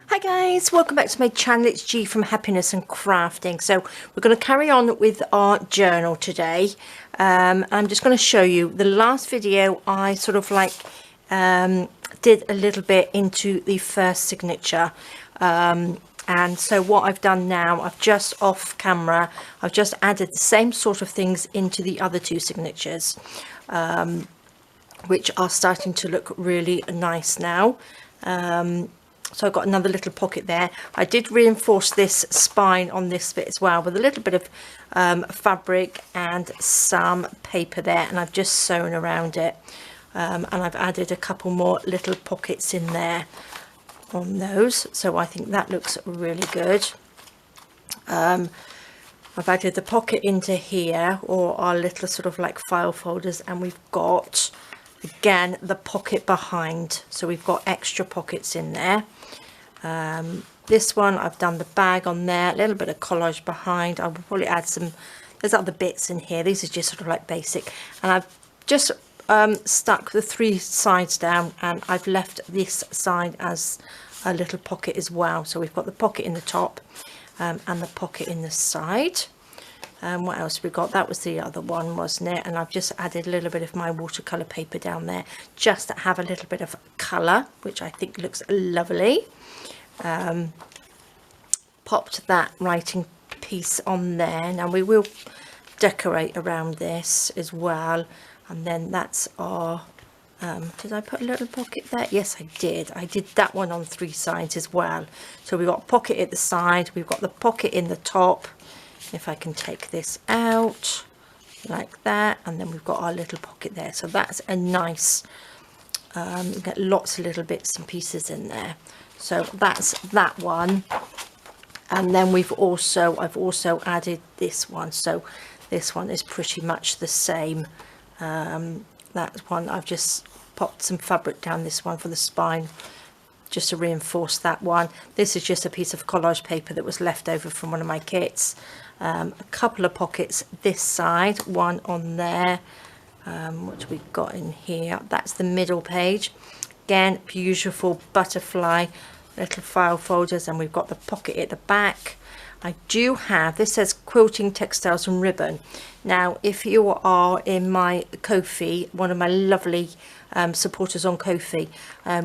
Hi guys, welcome back to my channel. It's G from Happiness and Crafting. So we're going to carry on with our journal today. I'm just going to show you the last video. I sort of like did a little bit into the first signature, and so what I've done now, I've just off camera, I've just added the same sort of things into the other two signatures, which are starting to look really nice now. So I've got another little pocket there. I did reinforce this spine on this bit as well with a little bit of fabric and some paper there, and I've just sewn around it, and I've added a couple more little pockets in there on those, so I think that looks really good. I've added the pocket into here, or our little sort of like file folders, and we've got again the pocket behind, so we've got extra pockets in there. This one I've done the bag on there, a little bit of collage behind. I will probably add some, there's other bits in here, these are just sort of like basic, and I've just stuck the three sides down, and I've left this side as a little pocket as well. So we've got the pocket in the top, and the pocket in the side. What else we got? That was the other one, wasn't it? And I've just added a little bit of my watercolor paper down there just to have a little bit of color, which I think looks lovely. Popped that writing piece on there. Now we will decorate around this as well, and then that's our did I put a little pocket there? Yes, I did that one on three sides as well. So we've got a pocket at the side, we've got the pocket in the top. If I can take this out like that, and then we've got our little pocket there. So that's a nice, you get lots of little bits and pieces in there. So that's that one. And then I've also added this one. So this one is pretty much the same. That one, I've just popped some fabric down this one for the spine, just to reinforce that one. This is just a piece of collage paper that was left over from one of my kits. A couple of pockets this side, one on there. What do we got in here? That's the middle page. Again, beautiful butterfly little file folders, and we've got the pocket at the back. I do have, this says quilting textiles and ribbon. Now if you are in my Ko-fi, one of my lovely supporters on Ko-fi,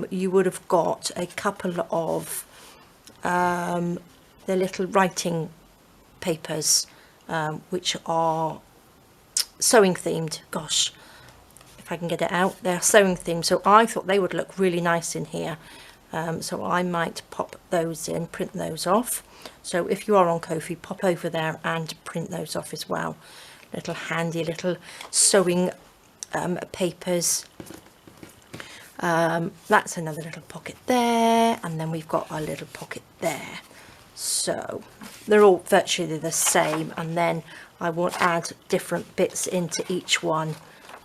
you would have got a couple of the little writing papers, which are sewing themed. Gosh, if I can get it out, they're sewing themed, so I thought they would look really nice in here. So I might pop those in, print those off. So if you are on Ko-fi, pop over there and print those off as well. Little handy little sewing papers. That's another little pocket there, and then we've got our little pocket there. So they're all virtually the same, and then I will add different bits into each one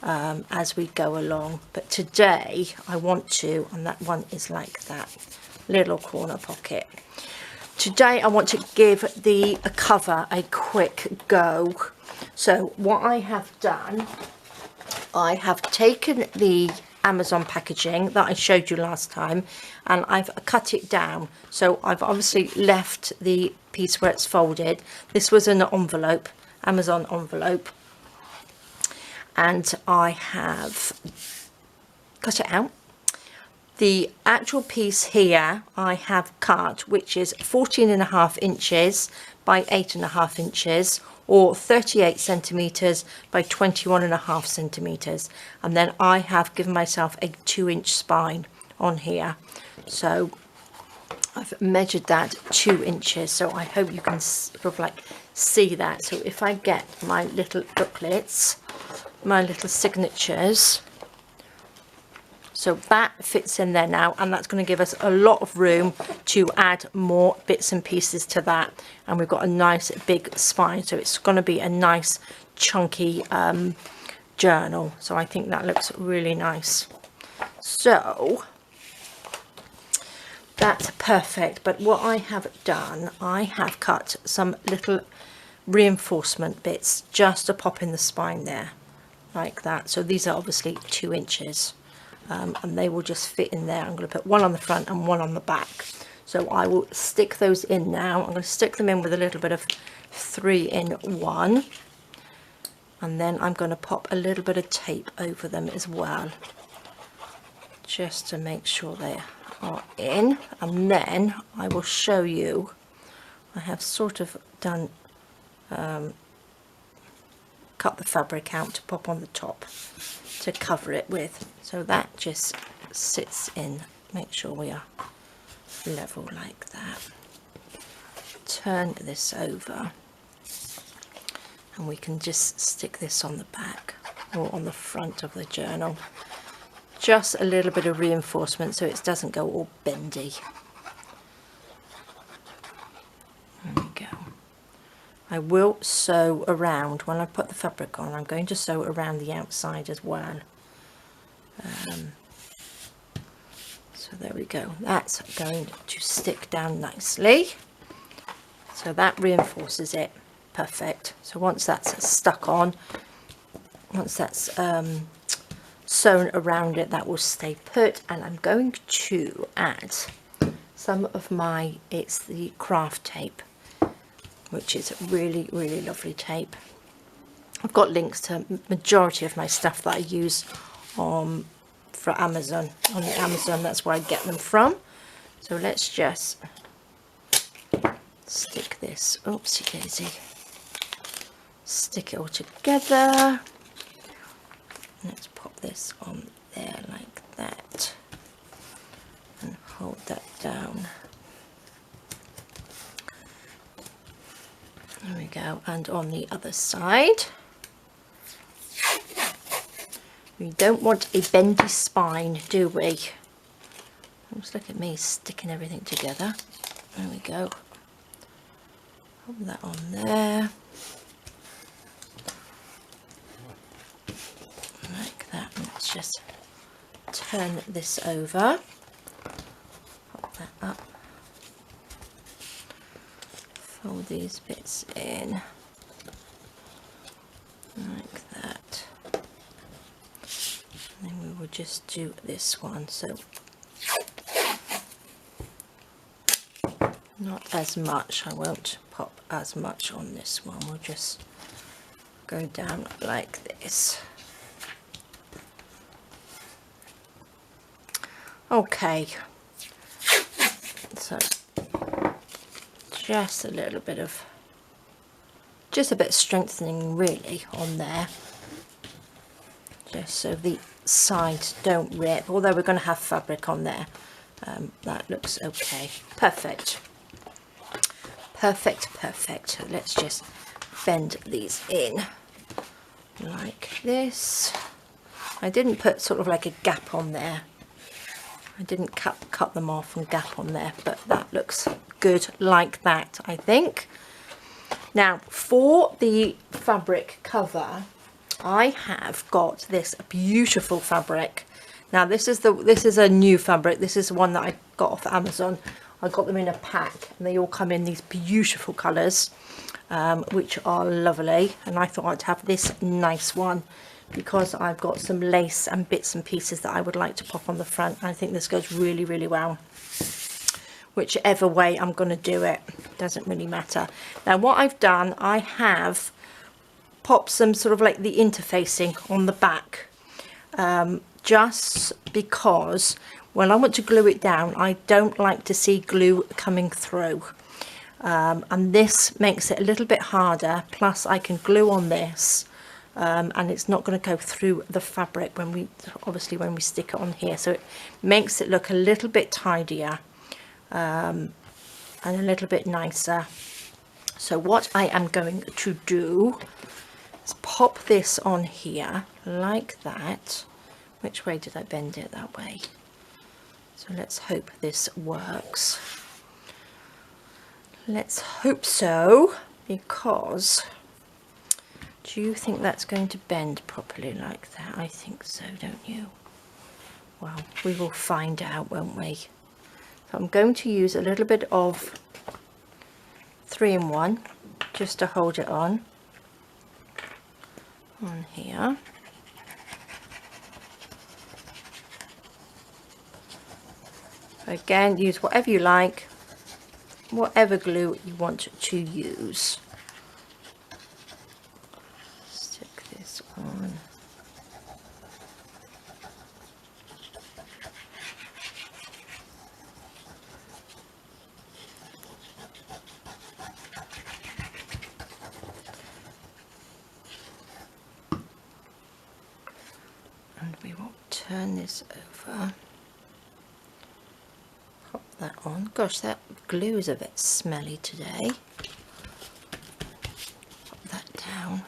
as we go along. But today I want to, and that one is like that little corner pocket. Today I want to give the cover a quick go. So what I have done, I have taken the Amazon packaging that I showed you last time, and I've cut it down. So I've obviously left the piece where it's folded. This was an envelope, Amazon envelope, and I have cut it out. The actual piece here I have cut, which is 14.5 inches by 8.5 inches, or 38 centimeters by 21.5 centimeters, and then I have given myself a 2-inch spine on here. So I've measured that 2 inches, so I hope you can sort of like see that. So if I get my little booklets, my little signatures, so that fits in there now, and that's going to give us a lot of room to add more bits and pieces to that. And we've got a nice big spine, so it's going to be a nice chunky journal. So I think that looks really nice. So that's perfect. But what I have done, I have cut some little reinforcement bits just to pop in the spine there, like that. So these are obviously 2 inches. And they will just fit in there. I'm going to put one on the front and one on the back. So I will stick those in now. I'm going to stick them in with a little bit of 3-in-1, and then I'm going to pop a little bit of tape over them as well, just to make sure they are in. And then I will show you, I have sort of done cut the fabric out to pop on the top to cover it with, so that just sits in. Make sure we are level like that. Turn this over and we can just stick this on the back or on the front of the journal. Just a little bit of reinforcement so it doesn't go all bendy. There we go. I will sew around when I put the fabric on. I'm going to sew around the outside as well. So there we go. That's going to stick down nicely. So that reinforces it. Perfect. So once that's stuck on, once that's sewn around it, that will stay put. And I'm going to add some of my, it's the craft tape, which is really, really lovely tape. I've got links to majority of my stuff that I use for Amazon, on the Amazon, that's where I get them from. So let's just stick this, oopsie daisy, stick it all together. Let's pop this on there like that and hold that down. There we go. And on the other side, we don't want a bendy spine, do we? Just look at me sticking everything together. There we go. Pop that on there. Like that. Let's just turn this over. Pop that up. Fold these bits in. Like that. And then we will just do this one. So not as much, I won't pop as much on this one, we'll just go down like this. Okay, so just a little bit of, just a bit of strengthening really on there, just so the sides don't rip, although we're going to have fabric on there. That looks okay. Perfect. Perfect, perfect. Let's just bend these in like this. I didn't put sort of like a gap on there. I didn't cut them off and gap on there, but that looks good like that, I think. Now for the fabric cover, I have got this beautiful fabric. Now this is a new fabric. This is one that I got off Amazon. I got them in a pack and they all come in these beautiful colours, which are lovely. And I thought I'd have this nice one because I've got some lace and bits and pieces that I would like to pop on the front. I think this goes really, really well. Whichever way I'm going to do it, doesn't really matter. Now what I've done, I have popped some sort of like the interfacing on the back, just because when I want to glue it down, I don't like to see glue coming through. And this makes it a little bit harder. Plus I can glue on this and it's not going to go through the fabric when we stick it on here. So it makes it look a little bit tidier and a little bit nicer. So what I am going to do is pop this on here like that. Which way did I bend it? That way. So let's hope this works. Let's hope so, because do you think that's going to bend properly like that? I think so, don't you? Well, we will find out, won't we? So I'm going to use a little bit of 3-in-1 just to hold it on here. Again, use whatever you like. whatever glue you want to use. Stick this on. And we will turn this over. Pop that on. Gosh, that glue is a bit smelly today. Pop that down.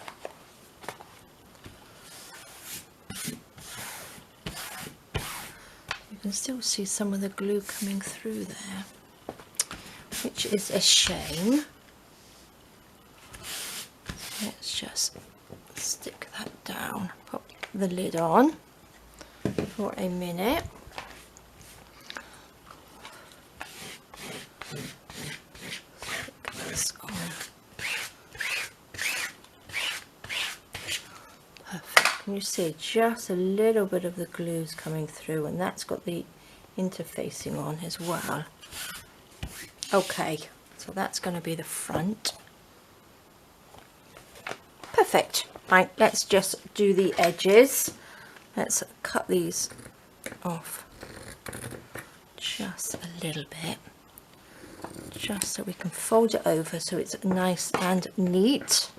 You can still see some of the glue coming through there, which is a shame. Let's just stick that down. Pop the lid on for a minute. Stick this on. Perfect. Can you see just a little bit of the glue's coming through, and that's got the interfacing on as well. Okay, so that's going to be the front. Perfect. Right, let's just do the edges. Let's cut these off just a little bit, just so we can fold it over so it's nice and neat.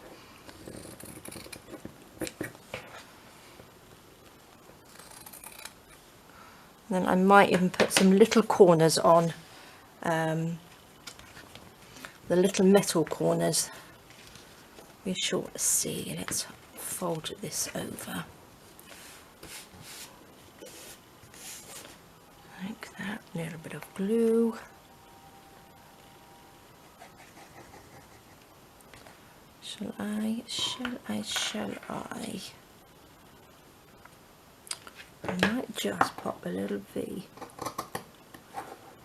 Then I might even put some little corners on, the little metal corners. We shall see. Let's fold this over like that. A little bit of glue. Shall I? I might just pop a little V,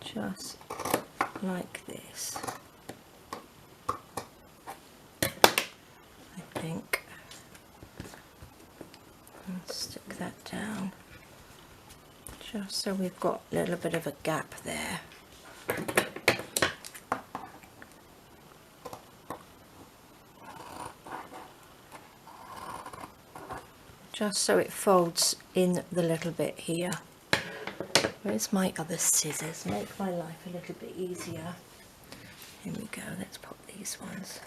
just like this. I think. And stick that down, just so we've got a little bit of a gap there. Just so it folds in the little bit here. Where's my other scissors? Make my life a little bit easier. Here we go, let's pop these ones.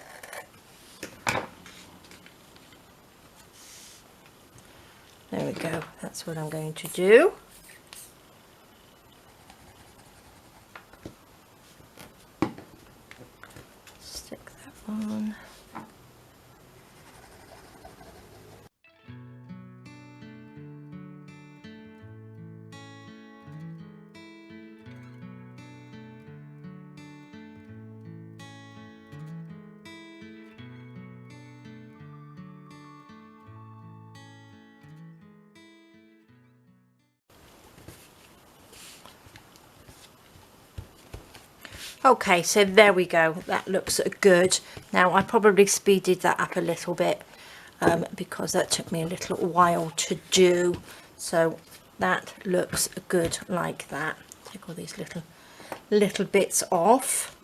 There we go, that's what I'm going to do. Stick that on. Okay, so there we go, that looks good. Now I probably speeded that up a little bit because that took me a little while to do, so that looks good like that. Take all these little bits off.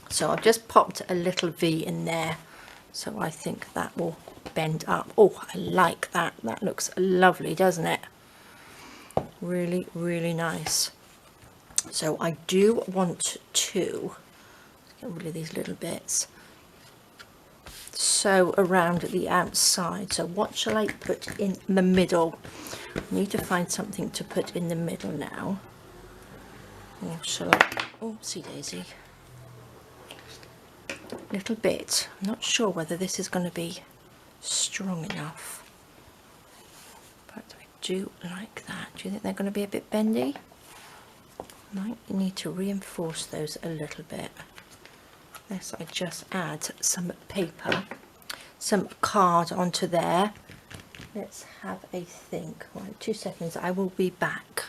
So I've just popped a little V in there, so I think that will bend up. Oh, I like that, that looks lovely, doesn't it? Really, really nice. So I do want to get rid of these little bits, so around the outside. So what shall I put in the middle? I need to find something to put in the middle now. Or shall I? Oh, see daisy. Little bit. I'm not sure whether this is going to be strong enough, but I do like that. Do you think they're going to be a bit bendy? Might need to reinforce those a little bit. Yes, I just add some paper, some card onto there. Let's have a think. Right, 2 seconds, I will be back.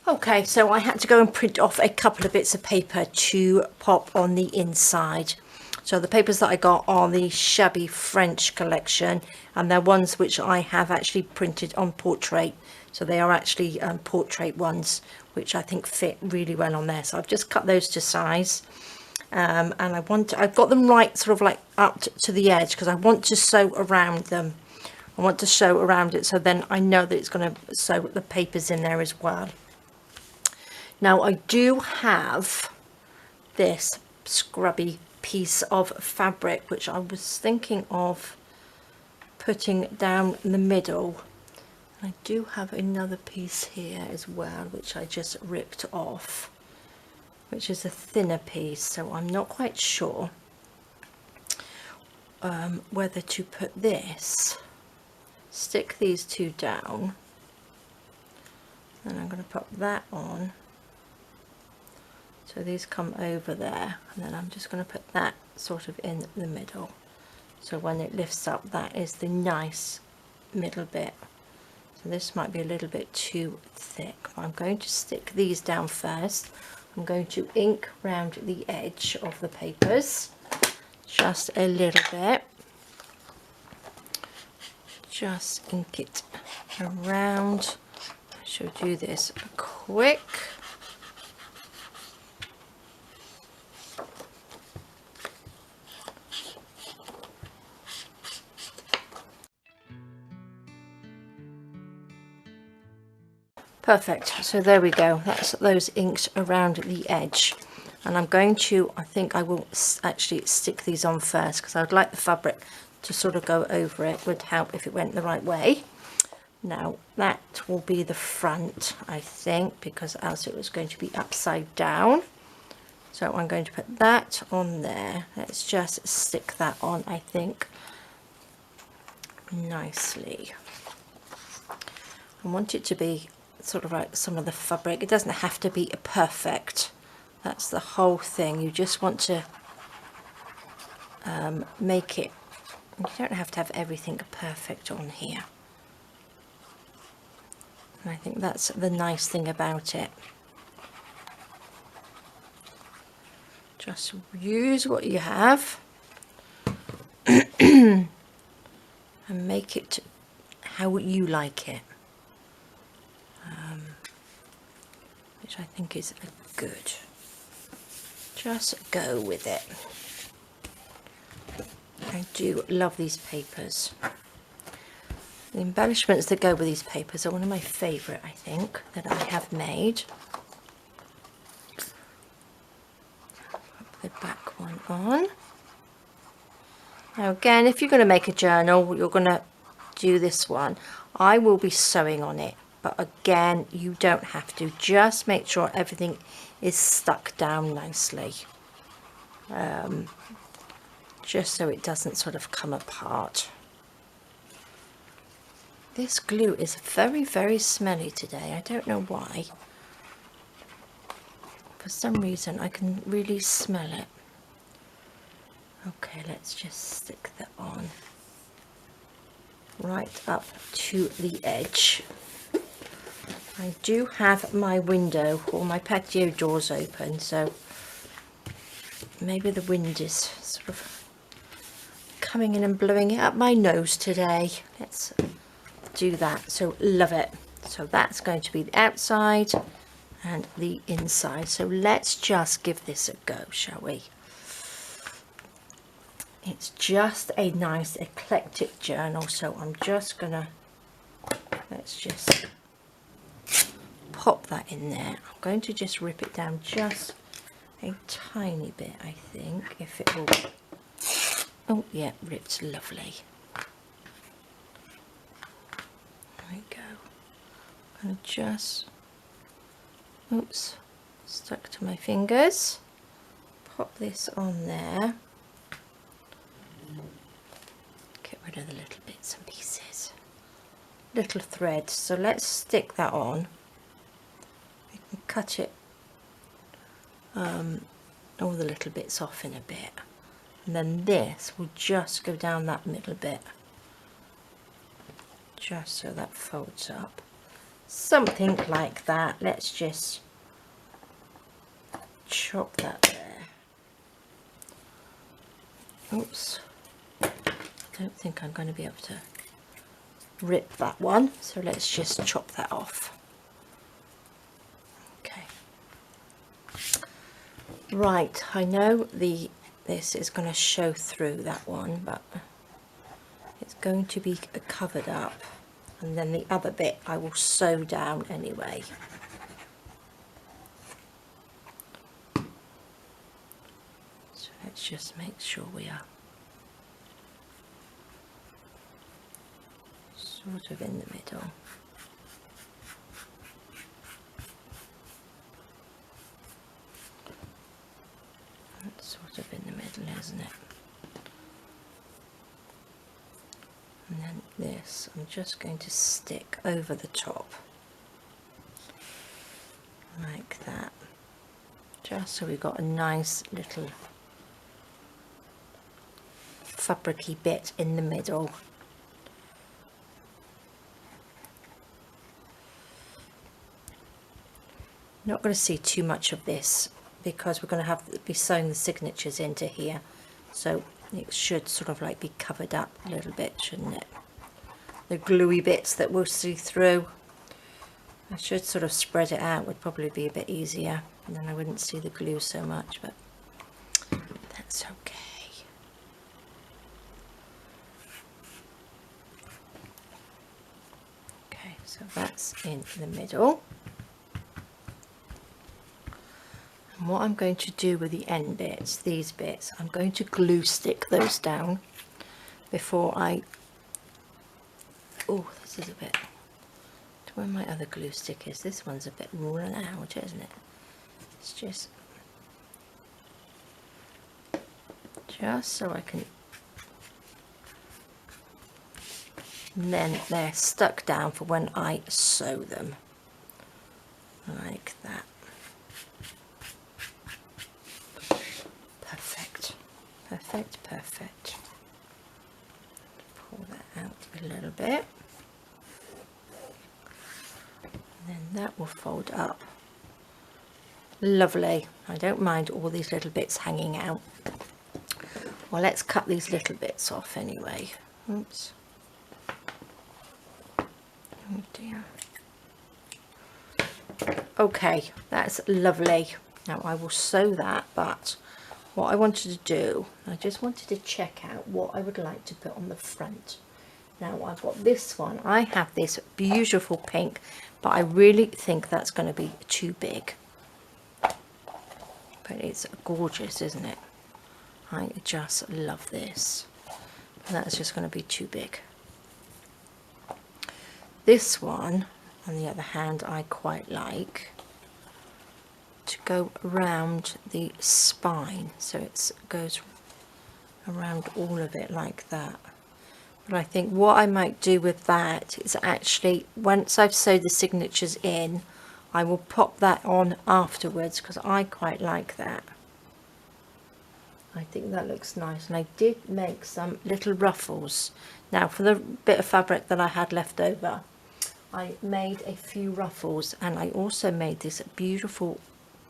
Okay, so I had to go and print off a couple of bits of paper to pop on the inside. So the papers that I got are the Shabby French collection, and they're ones which I have actually printed on portrait. So they are actually portrait ones, which I think fit really well on there. So I've just cut those to size. And I've got them right sort of like up to the edge because I want to sew around them. I want to sew around it so then I know that it's going to sew the papers in there as well. Now I do have this scrubby piece of fabric which I was thinking of putting down in the middle. I do have another piece here as well which I just ripped off, which is a thinner piece, so I'm not quite sure whether to put this, stick these two down, and I'm going to put that on so these come over there, and then I'm just going to put that sort of in the middle, so when it lifts up that is the nice middle bit. So this might be a little bit too thick. I'm going to stick these down first. I'm going to ink round the edge of the papers just a little bit, just ink it around. I shall do this quick. Perfect, so there we go, that's those inks around the edge, and I'm going to, I think I will actually stick these on first because I'd like the fabric to sort of go over it. Would help if it went the right way. Now that will be the front, I think, because else it was going to be upside down. So I'm going to put that on there. Let's just stick that on, I think, nicely. I want it to be sort of like some of the fabric. It doesn't have to be perfect. That's the whole thing. You just want to make it. You don't have to have everything perfect on here. And I think that's the nice thing about it. Just use what you have and make it how you like it. Which I think is good. Just go with it. I do love these papers. The embellishments that go with these papers are one of my favourite, I think, that I have made. Put the back one on. Now again, if you're going to make a journal, you're going to do this one. I will be sewing on it. But again, you don't have to. Just make sure everything is stuck down nicely. Just so it doesn't sort of come apart. This glue is very, very smelly today. I don't know why. For some reason, I can really smell it. Okay, let's just stick that on. Right up to the edge. I do have my window or my patio doors open, so maybe the wind is sort of coming in and blowing it up my nose today. Let's do that. So love it. So that's going to be the outside and the inside. So let's just give this a go, shall we? It's just a nice eclectic journal, so I'm just gonna, let's just pop that in there. I'm going to just rip it down just a tiny bit, I think, if it will. Oh yeah, ripped lovely. There we go. I'm going to just, oops, stuck to my fingers. Pop this on there. Get rid of the little bits and pieces. Little threads. So let's stick that on. Cut it all the little bits off in a bit, and then this will just go down that middle bit, just so that folds up, something like that. Let's just chop that there. Oops, I don't think I'm going to be able to rip that one, so let's just chop that off. Right, I know this is going to show through that one, but it's going to be covered up, and then the other bit I will sew down anyway. So let's just make sure we are sort of in the middle. That's sort of in the middle, isn't it? And then this, I'm just going to stick over the top like that, just so we've got a nice little fabricy bit in the middle. Not going to see too much of this because we're going to be sewing the signatures into here, so it should sort of like be covered up a little bit, shouldn't it? The gluey bits that we'll see through, I should sort of spread it out, would probably be a bit easier, and then I wouldn't see the glue so much, but that's okay. Okay, so that's in the middle. And what I'm going to do with the end bits, these bits, I'm going to glue stick those down before I, oh, this is a bit, where my other glue stick is, this one's a bit worn out, isn't it? It's just so I can, and then they're stuck down for when I sew them, like that. Perfect, perfect, perfect. Pull that out a little bit, and then that will fold up. Lovely. I don't mind all these little bits hanging out. Well, let's cut these little bits off anyway. Oops. Oh dear. Okay, that's lovely. Now I will sew that, but what I wanted to do, I just wanted to check out what I would like to put on the front. Now I've got this one, I have this beautiful pink, but I really think that's going to be too big. But it's gorgeous, isn't it? I just love this. And that's just going to be too big. This one, on the other hand, I quite like to go around the spine, so it goes around all of it like that. But I think what I might do with that is actually, once I've sewed the signatures in, I will pop that on afterwards, because I quite like that. I think that looks nice, and I did make some little ruffles. Now for the bit of fabric that I had left over, I made a few ruffles, and I also made this beautiful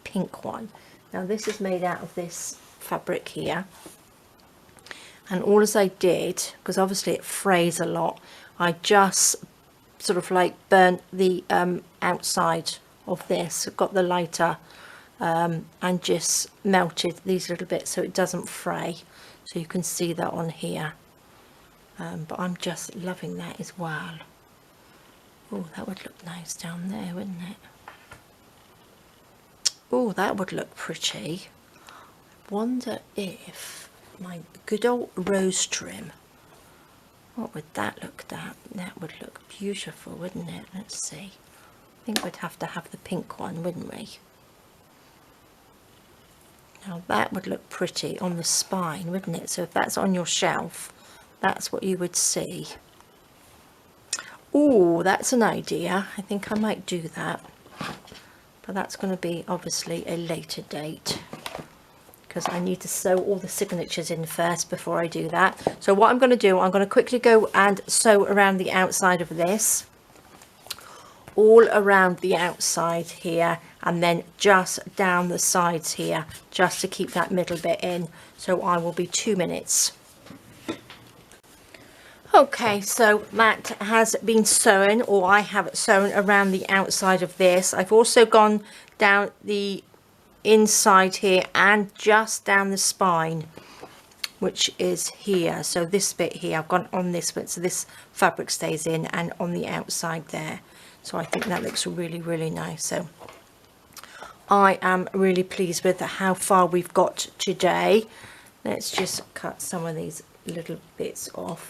pink one. Now this is made out of this fabric here, and all as I did, because obviously it frays a lot, I just sort of like burnt the outside of this, got the lighter, and just melted these little bits so it doesn't fray, so you can see that on here. But I'm just loving that as well. Oh, that would look nice down there, wouldn't it? Oh, that would look pretty. I wonder if my good old rose trim, what would that look at? That would look beautiful, wouldn't it? Let's see. I think we'd have to have the pink one, wouldn't we? Now that would look pretty on the spine, wouldn't it? So if that's on your shelf, that's what you would see. Oh, that's an idea. I think I might do that. But that's going to be obviously a later date, because I need to sew all the signatures in first before I do that. So what I'm going to do, I'm going to quickly go and sew around the outside of this, all around the outside here, and then just down the sides here, just to keep that middle bit in. So I will be 2 minutes. Okay, so that has been sewn, or I have sewn around the outside of this. I've also gone down the inside here and just down the spine, which is here. So this bit here, I've gone on this bit, so this fabric stays in, and on the outside there. So I think that looks really, really nice. So I am really pleased with how far we've got today. Let's just cut some of these little bits off.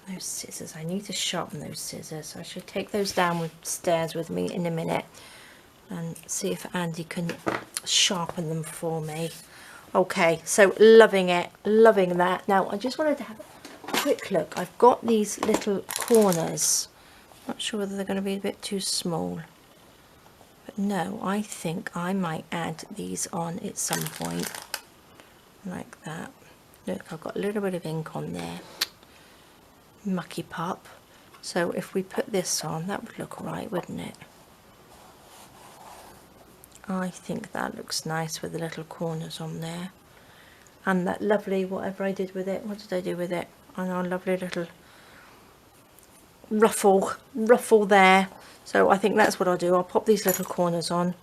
Those scissors, I need to sharpen those scissors. I should take those downstairs with me in a minute and see if Andy can sharpen them for me. Okay, so loving it, loving that. Now I just wanted to have a quick look. I've got these little corners. Not sure whether they're going to be a bit too small, but no, I think I might add these on at some point, like that. Look, I've got a little bit of ink on there, mucky pup. So if we put this on, that would look right, wouldn't it? I think that looks nice with the little corners on there, and that lovely, whatever I did with it, what did I do with it? I know, lovely little ruffle there. So I think that's what I'll do. I'll pop these little corners on,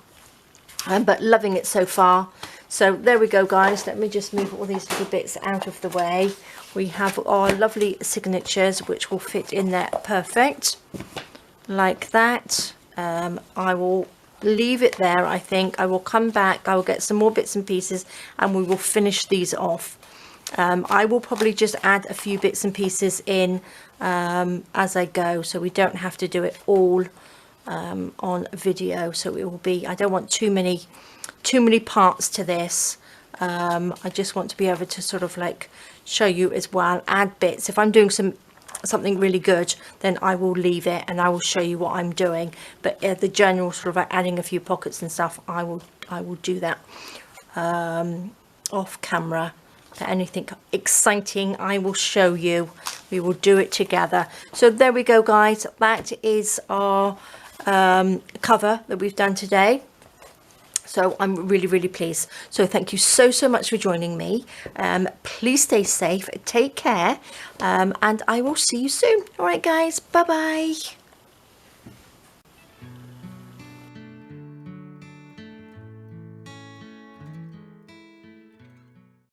but loving it so far. So there we go, guys. Let me just move all these little bits out of the way. We have our lovely signatures, which will fit in there perfect, like that. I will leave it there. I think I will come back, I will get some more bits and pieces, and we will finish these off. I will probably just add a few bits and pieces in as I go, so we don't have to do it all on video. So it will be, I don't want too many parts to this. I just want to be able to sort of like show you as well, add bits. If I'm doing something really good, then I will leave it and I will show you what I'm doing, but the general sort of like adding a few pockets and stuff, I will do that off camera. But anything exciting, I will show you. We will do it together. So there we go, guys. That is our cover that we've done today. So I'm really, really pleased. So thank you so much for joining me. Please stay safe, take care, and I will see you soon. All right, guys, bye-bye.